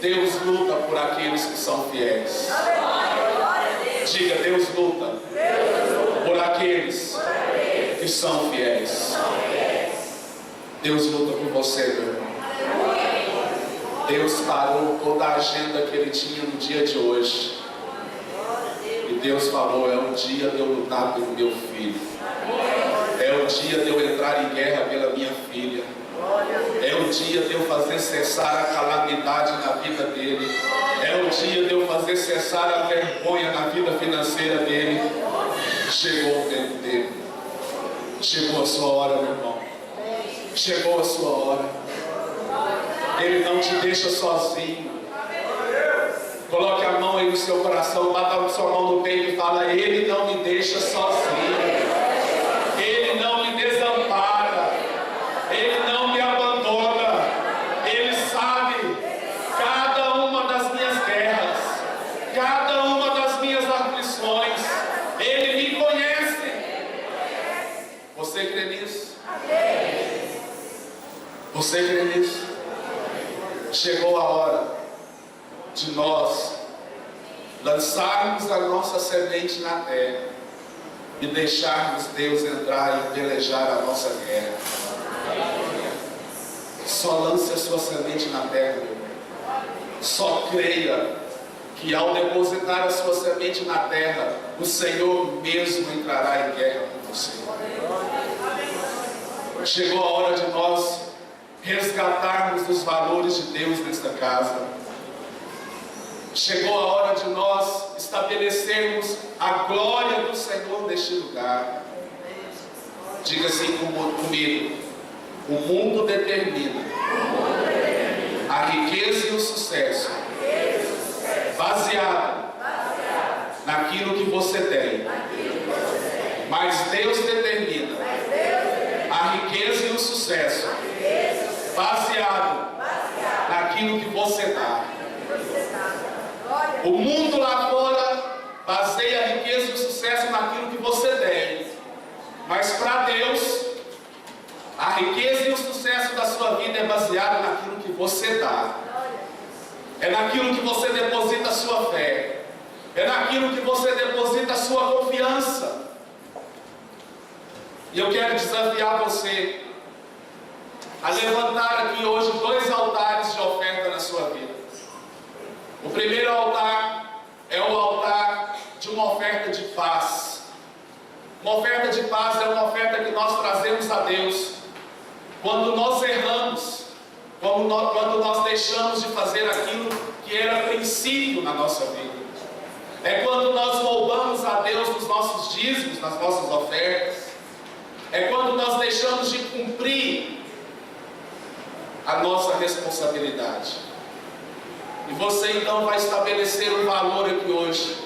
Deus luta por aqueles que são fiéis. Diga: Deus luta por aqueles que são fiéis. Deus luta por você, meu irmão. Deus parou toda a agenda que ele tinha no dia de hoje. E Deus falou: é o dia de eu lutar pelo meu filho. É o dia de eu entrar em guerra pela minha filha. É o dia de eu fazer cessar a calamidade na vida dele. É o dia de eu fazer cessar a vergonha na vida financeira dele. Chegou o tempo dele. Chegou a sua hora, meu irmão. Chegou a sua hora. Ele não te deixa sozinho. Coloque a mão aí no seu coração, bata a sua mão no peito e fala: Ele não me deixa sozinho. Ele não me desampara. Ele não me abandona. Ele sabe cada uma das minhas guerras, cada uma das minhas aflições. Ele me conhece. Você crê nisso? Você crê nisso? Chegou a hora de nós lançarmos a nossa semente na terra e deixarmos Deus entrar e pelejar a nossa guerra. Só lance a sua semente na terra, meu irmão. Só creia que ao depositar a sua semente na terra, o Senhor mesmo entrará em guerra com você. Chegou a hora de nós resgatarmos os valores de Deus nesta casa. Chegou a hora de nós estabelecermos a glória do Senhor neste lugar. Diga assim comigo: o mundo determina a riqueza e o sucesso baseado naquilo que você tem. Mas Deus determina a riqueza e o sucesso baseado naquilo que você dá. O mundo lá fora baseia a riqueza e o sucesso naquilo que você tem. Mas para Deus, a riqueza e o sucesso da sua vida é baseado naquilo que você dá. É naquilo que você deposita a sua fé. É naquilo que você deposita a sua confiança. E eu quero desafiar você a levantar aqui hoje 2 altares de oferta na sua vida. O primeiro altar é o altar de uma oferta de paz. Uma oferta de paz é uma oferta que nós trazemos a Deus quando nós erramos, quando nós deixamos de fazer aquilo que era princípio na nossa vida. É quando nós roubamos a Deus nos nossos dízimos, nas nossas ofertas. É quando nós deixamos de cumprir a nossa responsabilidade. E você então vai estabelecer um valor aqui hoje.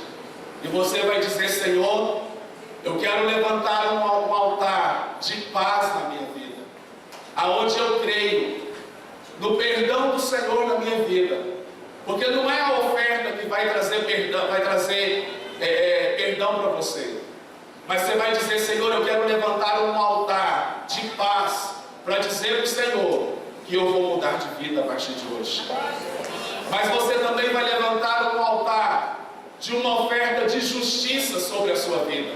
E você vai dizer: Senhor, eu quero levantar um altar de paz na minha vida, aonde eu creio no perdão do Senhor na minha vida. Porque não é a oferta que vai trazer perdão, perdão para você. Mas você vai dizer: Senhor, eu quero levantar um altar de paz para dizer para o Senhor que eu vou mudar de vida a partir de hoje. Mas você também vai levantar um altar de uma oferta de justiça sobre a sua vida.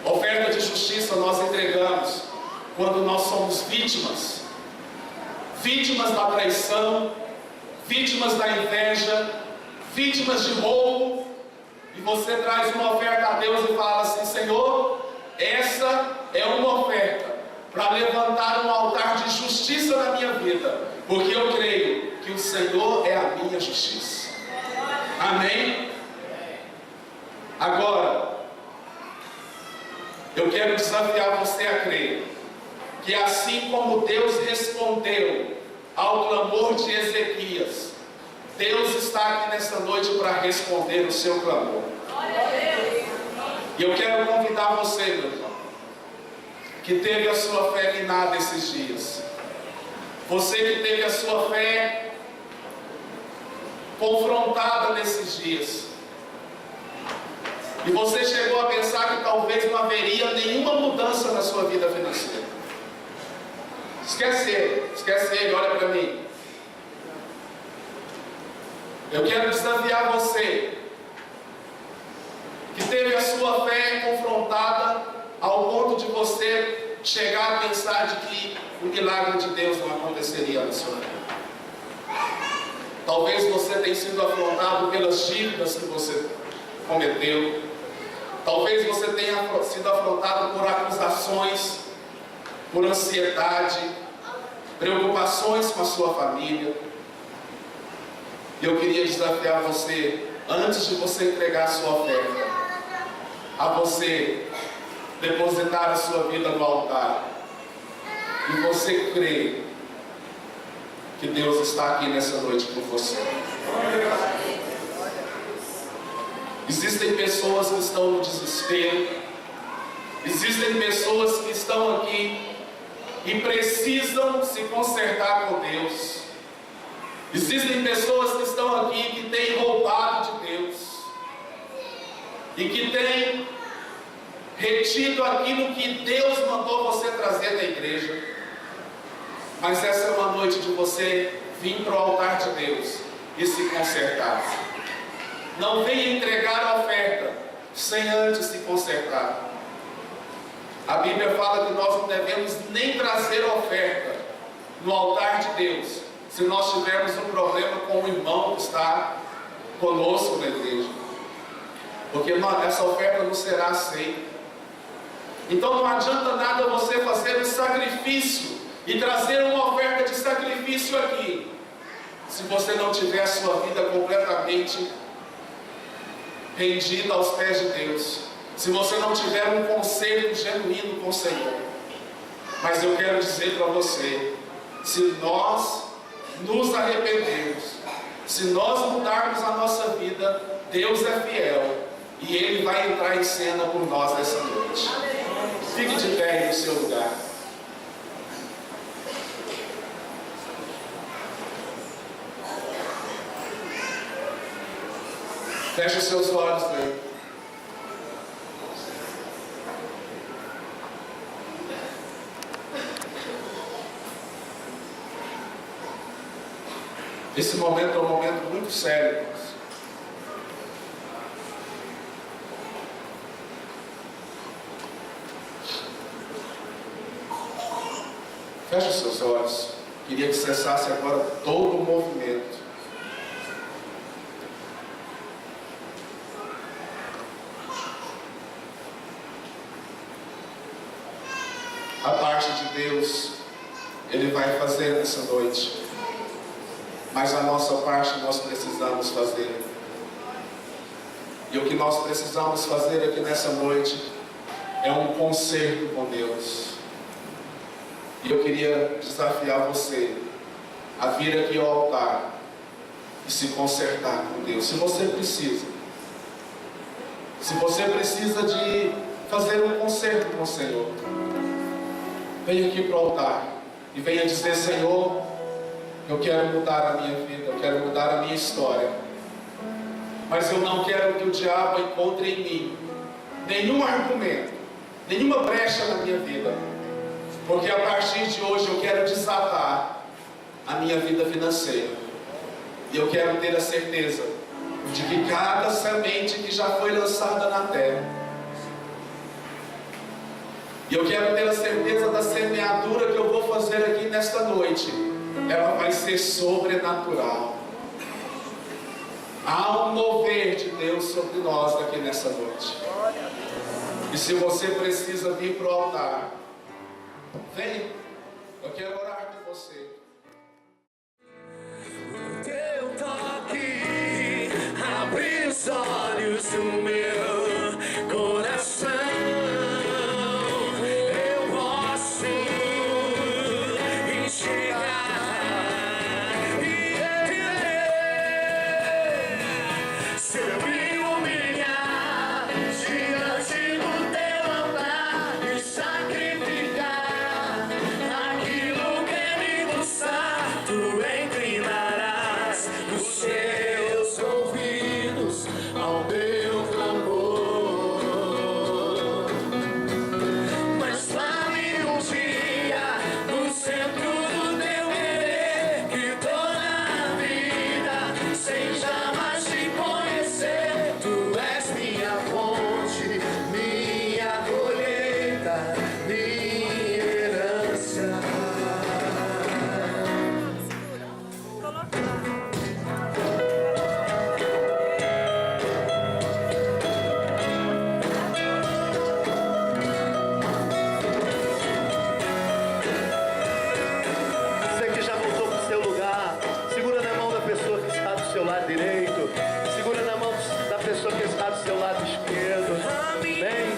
Oferta de justiça nós entregamos quando nós somos vítimas. Vítimas da traição, vítimas da inveja, vítimas de roubo. E você traz uma oferta a Deus e fala assim: Senhor, essa é uma oferta para levantar um altar de justiça na minha vida, porque eu creio que o Senhor é a minha justiça. Amém? Agora, eu quero desafiar você a crer que assim como Deus respondeu ao clamor de Ezequias, Deus está aqui nessa noite para responder o seu clamor. E eu quero convidar você, meu irmão, que teve a sua fé minada esses dias. Você que teve a sua fé confrontada nesses dias. E você chegou a pensar que talvez não haveria nenhuma mudança na sua vida financeira. Esquece ele, olha para mim. Eu quero desafiar você que teve a sua fé confrontada ao ponto de você chegar a pensar de que o milagre de Deus não aconteceria na sua vida. Talvez você tenha sido afrontado pelas dívidas que você cometeu. Talvez você tenha sido afrontado por acusações, por ansiedade, preocupações com a sua família. E eu queria desafiar você, antes de você entregar a sua oferta, a você depositar a sua vida no altar e você crer que Deus está aqui nessa noite por você. Existem pessoas que estão no desespero, existem pessoas que estão aqui e precisam se consertar com Deus. Existem pessoas que estão aqui que têm roubado de Deus e que têm retido aquilo que Deus mandou você trazer da igreja. Mas essa é uma noite de você vir para o altar de Deus e se consertar. Não venha entregar a oferta sem antes se consertar. A Bíblia fala que nós não devemos nem trazer oferta no altar de Deus se nós tivermos um problema com o irmão que está conosco na igreja, porque essa oferta não será aceita. Então não adianta nada você fazer um sacrifício e trazer uma oferta de sacrifício aqui, se você não tiver a sua vida completamente rendida aos pés de Deus, se você não tiver um conselho genuíno com o Senhor. Mas eu quero dizer para você, se nós nos arrependermos, se nós mudarmos a nossa vida, Deus é fiel e Ele vai entrar em cena por nós nessa noite. Fique de pé no seu lugar. Feche os seus olhos, né? Esse momento é um momento muito sério, irmãos. Feche os seus olhos. Queria que cessasse agora todo o movimento. A parte de Deus, Ele vai fazer nessa noite. Mas a nossa parte nós precisamos fazer. E o que nós precisamos fazer aqui nessa noite é um concerto com Deus. E eu queria desafiar você a vir aqui ao altar e se consertar com Deus. Se você precisa de fazer um concerto com o Senhor, venha aqui para o altar e venha dizer: Senhor, eu quero mudar a minha vida, eu quero mudar a minha história, mas eu não quero que o diabo encontre em mim nenhum argumento, nenhuma brecha na minha vida, porque a partir de hoje eu quero desatar a minha vida financeira, e eu quero ter a certeza de que cada semente que já foi lançada na terra, e eu quero ter a certeza da semeadura que eu vou fazer aqui nesta noite, ela vai ser sobrenatural. Há um mover de Deus sobre nós aqui nessa noite. E se você precisa vir para o altar, vem, eu quero orar com você. O teu toque abre os olhos do meu coração. Segura na mão da pessoa que está do seu lado esquerdo. Vem.